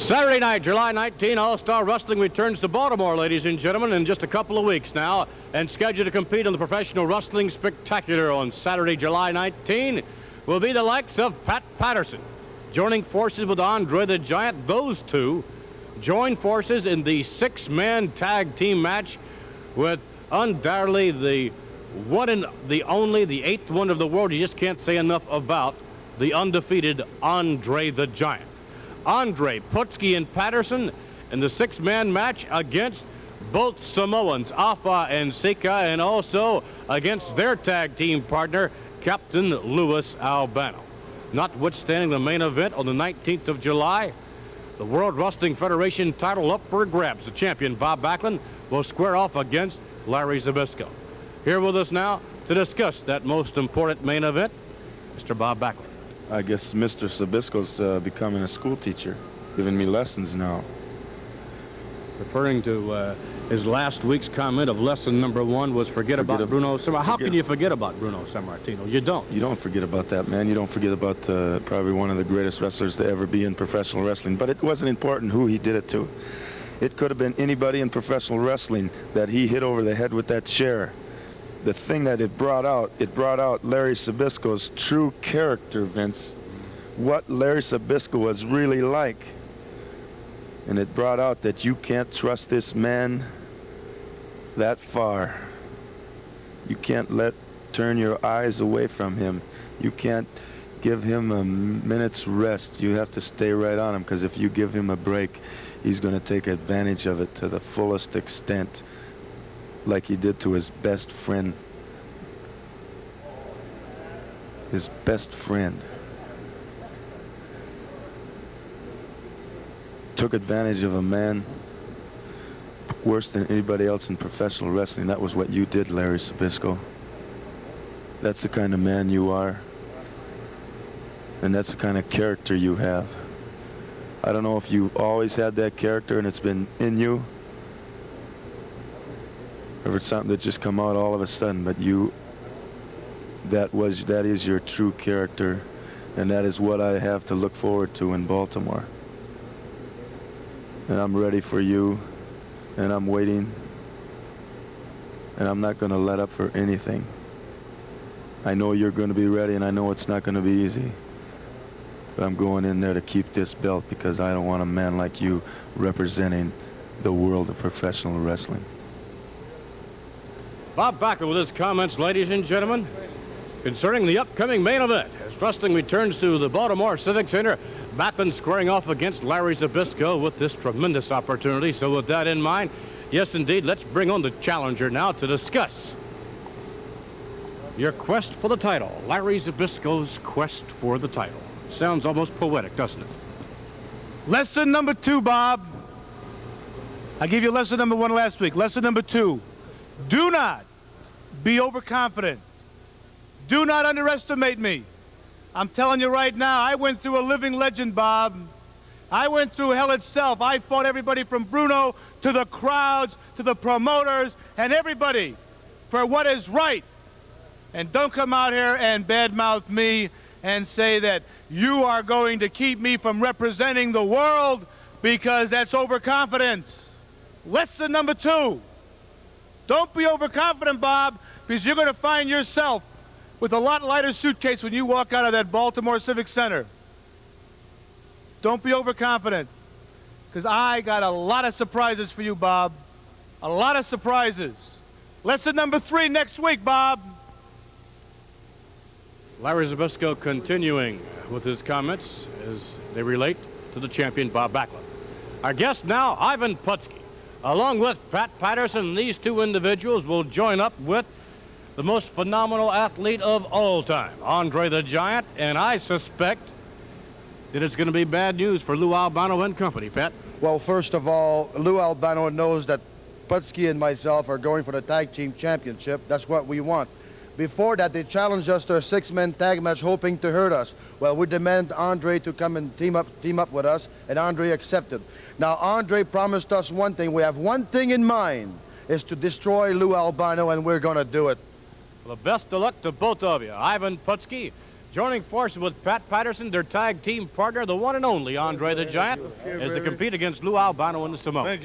Saturday night, July 19, All-Star Wrestling returns to Baltimore, ladies and gentlemen, in just a couple of weeks now, and scheduled to compete in the Professional Wrestling Spectacular on Saturday, July 19, will be the likes of Pat Patterson. Joining forces with Andre the Giant, those two join forces in the six-man tag team match with undoubtedly the one and the only, the eighth wonder of the world you just can't say enough about, the undefeated Andre the Giant. Andre, Putski, and Patterson in the six-man match against both Samoans, Afa and Sika, and also against their tag team partner, Captain Louis Albano. Notwithstanding the main event on the 19th of July, the World Wrestling Federation title up for grabs. The champion, Bob Backlund, will square off against Larry Zbyszko. Here with us now to discuss that most important main event, Mr. Bob Backlund. I guess Mr. Zbyszko's becoming a school teacher, giving me lessons now. Referring to his last week's comment of lesson number one was forget about Bruno Sammartino. How can you forget about Bruno Sammartino? You don't. You don't forget about that, man. You don't forget about probably one of the greatest wrestlers to ever be in professional wrestling. But it wasn't important who he did it to. It could have been anybody in professional wrestling that he hit over the head with that chair. The thing that it brought out Larry Zbyszko's true character, Vince. What Larry Zbyszko was really like. And it brought out that you can't trust this man that far. You can't turn your eyes away from him. You can't give him a minute's rest. You have to stay right on him, because if you give him a break, he's going to take advantage of it to the fullest extent, like he did to his best friend. His best friend. Took advantage of a man worse than anybody else in professional wrestling. That was what you did, Larry Zbyszko. That's the kind of man you are. And that's the kind of character you have. I don't know if you always had that character and it's been in you, or if it's something that just come out all of a sudden, but that is your true character, and that is what I have to look forward to in Baltimore. And I'm ready for you, and I'm waiting, and I'm not going to let up for anything. I know you're going to be ready, and I know it's not going to be easy, but I'm going in there to keep this belt, because I don't want a man like you representing the world of professional wrestling. Bob Backlund with his comments, ladies and gentlemen, concerning the upcoming main event. As wrestling returns to the Baltimore Civic Center, Backlund squaring off against Larry Zbyszko with this tremendous opportunity. So with that in mind, yes, indeed, let's bring on the challenger now to discuss your quest for the title. Larry Zbyszko's quest for the title. Sounds almost poetic, doesn't it? Lesson number two, Bob. I gave you lesson number one last week. Lesson number two. Do not be overconfident. Do not underestimate me. I'm telling you right now, I went through a living legend, Bob. I went through hell itself. I fought everybody from Bruno to the crowds to the promoters and everybody for what is right. And don't come out here and badmouth me and say that you are going to keep me from representing the world, because that's overconfidence. Lesson number two. Don't be overconfident, Bob, because you're going to find yourself with a lot lighter suitcase when you walk out of that Baltimore Civic Center. Don't be overconfident, because I got a lot of surprises for you, Bob. A lot of surprises. Lesson number three next week, Bob. Larry Zbyszko continuing with his comments as they relate to the champion, Bob Backlund. Our guest now, Ivan Putski. Along with Pat Patterson, these two individuals will join up with the most phenomenal athlete of all time, Andre the Giant, and I suspect that it's going to be bad news for Lou Albano and company, Pat. Well, first of all, Lou Albano knows that Putski and myself are going for the tag team championship. That's what we want. Before that, they challenged us to a six-man tag match, hoping to hurt us. Well, we demand Andre to come and team up with us, and Andre accepted. Now, Andre promised us one thing. We have one thing in mind, is to destroy Lou Albano, and we're going to do it. Well, the best of luck to both of you. Ivan Putski, joining forces with Pat Patterson, their tag team partner, the one and only Andre the Giant, as they compete against Lou Albano and the Samoans.